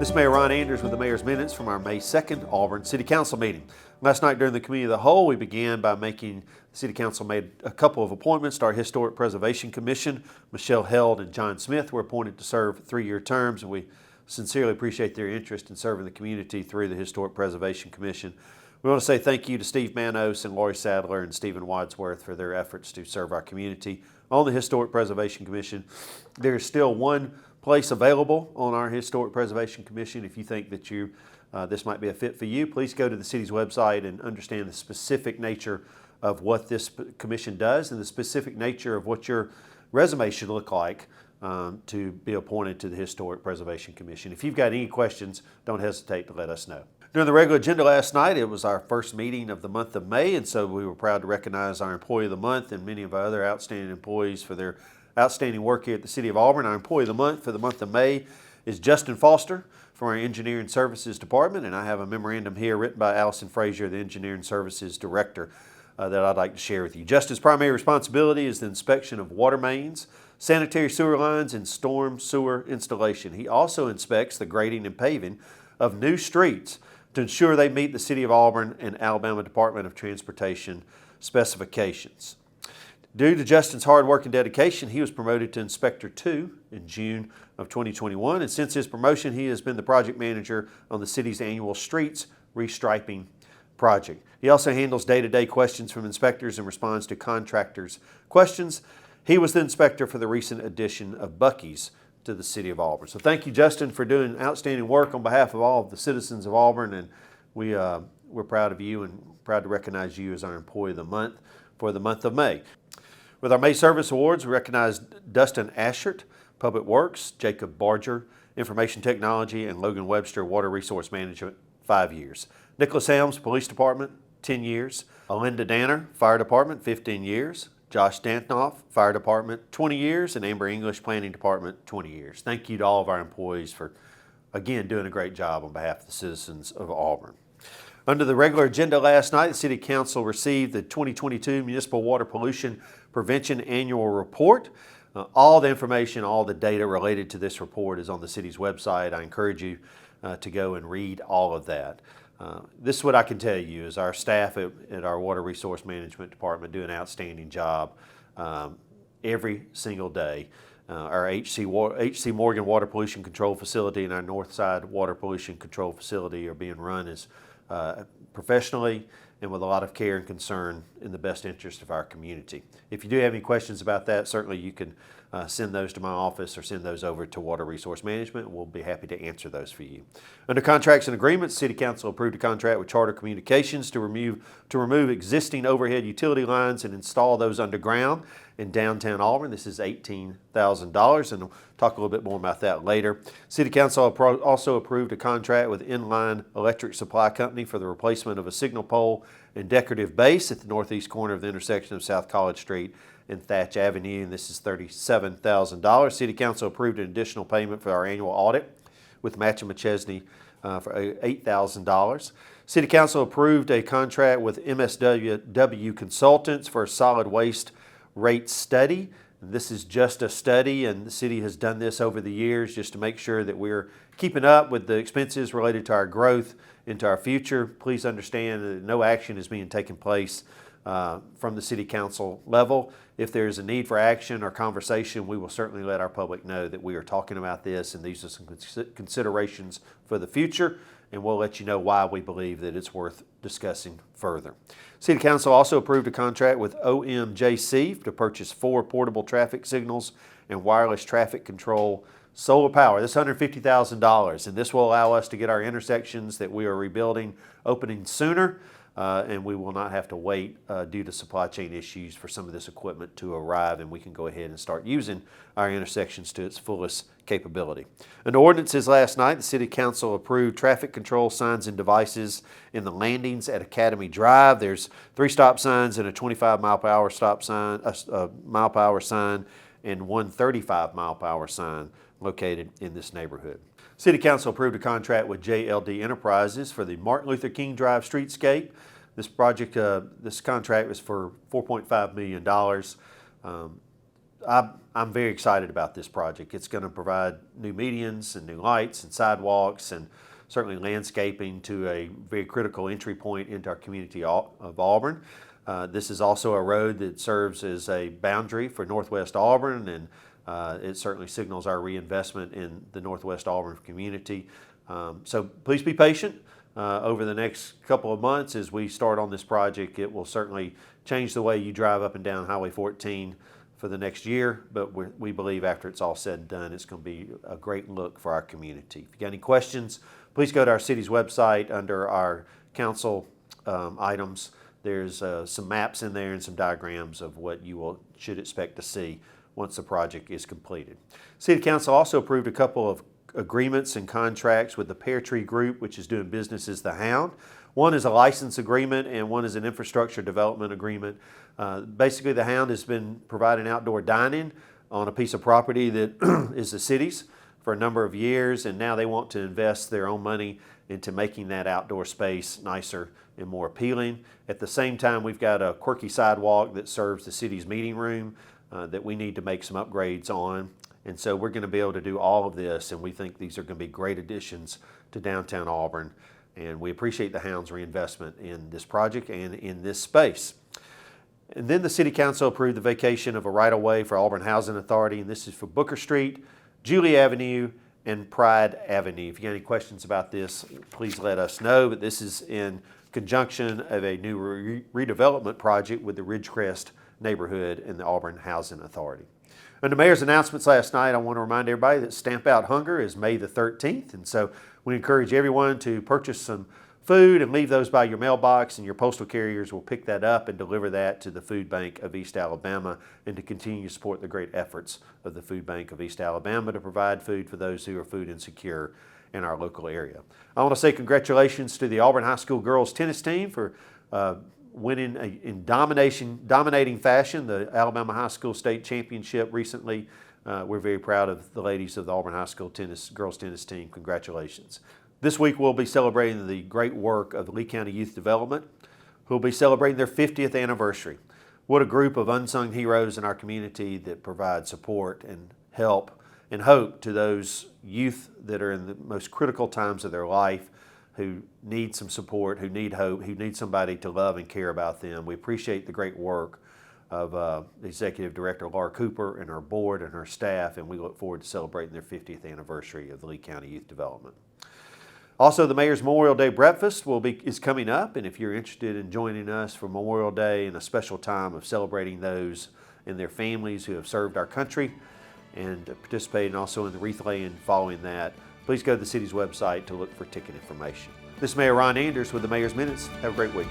This is Mayor Ron Anders with the Mayor's Minutes from our May 2nd Auburn City Council meeting. Last night during the Committee of the Whole, we began by making the City Council made a couple of appointments to our Historic Preservation Commission. Michelle Held and John Smith were appointed to serve 3-year terms, and we sincerely appreciate their interest in serving the community through the Historic Preservation Commission. We want to say thank you to Steve Manos and Lori Sadler and Stephen Wadsworth for their efforts to serve our community on the Historic Preservation Commission. There is still one place available on our Historic Preservation Commission. If you think that this might be a fit for you, please go to the city's website and understand the specific nature of what this commission does and the specific nature of what your resume should look like to be appointed to the Historic Preservation Commission. If you've got any questions, don't hesitate to let us know. During the regular agenda last night, it was our first meeting of the month of May, and so we were proud to recognize our Employee of the Month and many of our other outstanding employees for their outstanding work here at the City of Auburn. Our Employee of the Month for the month of May is Justin Foster from our Engineering Services Department, and I have a memorandum here written by Allison Frazier, the Engineering Services Director, that I'd like to share with you. Justin's primary responsibility is the inspection of water mains, sanitary sewer lines, and storm sewer installation. He also inspects the grading and paving of new streets to ensure they meet the City of Auburn and Alabama Department of Transportation specifications. Due to Justin's hard work and dedication, he was promoted to Inspector 2 in June of 2021, and since his promotion, he has been the project manager on the city's annual streets restriping project. He also handles day-to-day questions from inspectors and responds to contractors' questions. He was the inspector for the recent addition of Buc-ee's to the City of Auburn. So thank you, Justin, for doing outstanding work on behalf of all of the citizens of Auburn, and we're proud of you and proud to recognize you as our Employee of the Month for the month of May. With our May Service Awards, we recognize Dustin Ashert, Public Works, Jacob Barger, Information Technology, and Logan Webster, Water Resource Management, 5 years. Nicholas Helms, Police Department, 10 years. Alinda Danner, Fire Department, 15 years. Josh Dantnoff, Fire Department, 20 years. And Amber English, Planning Department, 20 years. Thank you to all of our employees for, again, doing a great job on behalf of the citizens of Auburn. Under the regular agenda last night, the City Council received the 2022 Municipal Water Pollution Prevention Annual Report. All the information, all the data related to this report is on the city's website. I encourage you to go and read all of that. This is what I can tell you is our staff at our Water Resource Management Department do an outstanding job every single day. Our H.C. Morgan Water Pollution Control Facility and our Northside Water Pollution Control Facility are being run as professionally and with a lot of care and concern in the best interest of our community. If you do have any questions about that, certainly you can send those to my office or send those over to Water Resource Management, and we'll be happy to answer those for you. Under contracts and agreements, City Council approved a contract with Charter Communications to remove existing overhead utility lines and install those underground in downtown Auburn. This is $18,000, and we'll talk a little bit more about that later. City Council also approved a contract with Inline Electric Supply Company for the replacement of a signal pole and decorative base at the northeast corner of the intersection of South College Street and Thatch Avenue, and this is $37,000. City Council approved an additional payment for our annual audit with Matcha McChesney for $8,000. City Council approved a contract with MSW Consultants for a solid waste rate study. This is just a study, and the city has done this over the years just to make sure that we're keeping up with the expenses related to our growth into our future. Please understand that no action is being taken place from the City Council level. If there is a need for action or conversation, we will certainly let our public know that we are talking about this and these are some considerations for the future, and we'll let you know why we believe that it's worth discussing further. City Council also approved a contract with OMJC to purchase 4 portable traffic signals and wireless traffic control solar power. This is $150,000, and this will allow us to get our intersections that we are rebuilding opening sooner, and we will not have to wait due to supply chain issues for some of this equipment to arrive, and we can go ahead and start using our intersections to its fullest capability. Under ordinances last night, the City Council approved traffic control signs and devices in the landings at Academy Drive. There's 3 stop signs and a 25 mile per hour stop sign, a mile per hour sign, and 1 35 mile per hour sign located in this neighborhood. City Council approved a contract with JLD Enterprises for the Martin Luther King Drive streetscape. This project, this contract was for $4.5 million. I'm very excited about this project. It's going to provide new medians and new lights and sidewalks and certainly landscaping to a very critical entry point into our community of Auburn. This is also a road that serves as a boundary for Northwest Auburn, and it certainly signals our reinvestment in the Northwest Auburn community. So please be patient. Over the next couple of months as we start on this project, it will certainly change the way you drive up and down Highway 14 for the next year, but we believe after it's all said and done, it's going to be a great look for our community. If you got any questions, please go to our city's website under our council items. There's some maps in there and some diagrams of what you should expect to see once the project is completed. City Council also approved a couple of agreements and contracts with the Pear Tree Group, which is doing business as The Hound. One is a license agreement and one is an infrastructure development agreement. Basically, The Hound has been providing outdoor dining on a piece of property that is the city's for a number of years, and now they want to invest their own money into making that outdoor space nicer and more appealing. At the same time, we've got a quirky sidewalk that serves the city's meeting room that we need to make some upgrades on. And so we're going to be able to do all of this, and we think these are going to be great additions to downtown Auburn. And we appreciate the Hound's reinvestment in this project and in this space. And then the City Council approved the vacation of a right-of-way for Auburn Housing Authority, and this is for Booker Street, Julie Avenue, and Pride Avenue. If you got any questions about this, please let us know. But this is in conjunction of a new redevelopment project with the Ridgecrest neighborhood and the Auburn Housing Authority. And the mayor's announcements last night, I want to remind everybody that Stamp Out Hunger is May the 13th. And so we encourage everyone to purchase some food and leave those by your mailbox, and your postal carriers will pick that up and deliver that to the Food Bank of East Alabama, and to continue to support the great efforts of the Food Bank of East Alabama to provide food for those who are food insecure in our local area. I want to say congratulations to the Auburn High School girls tennis team for winning in dominating fashion the Alabama High School State Championship recently. We're very proud of the ladies of the Auburn High School girls tennis team. Congratulations. This week we'll be celebrating the great work of the Lee County Youth Development, who will be celebrating their 50th anniversary. What a group of unsung heroes in our community that provide support and help and hope to those youth that are in the most critical times of their life, who need some support, who need hope, who need somebody to love and care about them. We appreciate the great work of Executive Director Laura Cooper and her board and her staff, and we look forward to celebrating their 50th anniversary of the Lee County Youth Development. Also, the Mayor's Memorial Day Breakfast is coming up, and if you're interested in joining us for Memorial Day and a special time of celebrating those and their families who have served our country and participating also in the wreath laying following that, please go to the city's website to look for ticket information. This is Mayor Ron Anders with the Mayor's Minutes. Have a great week.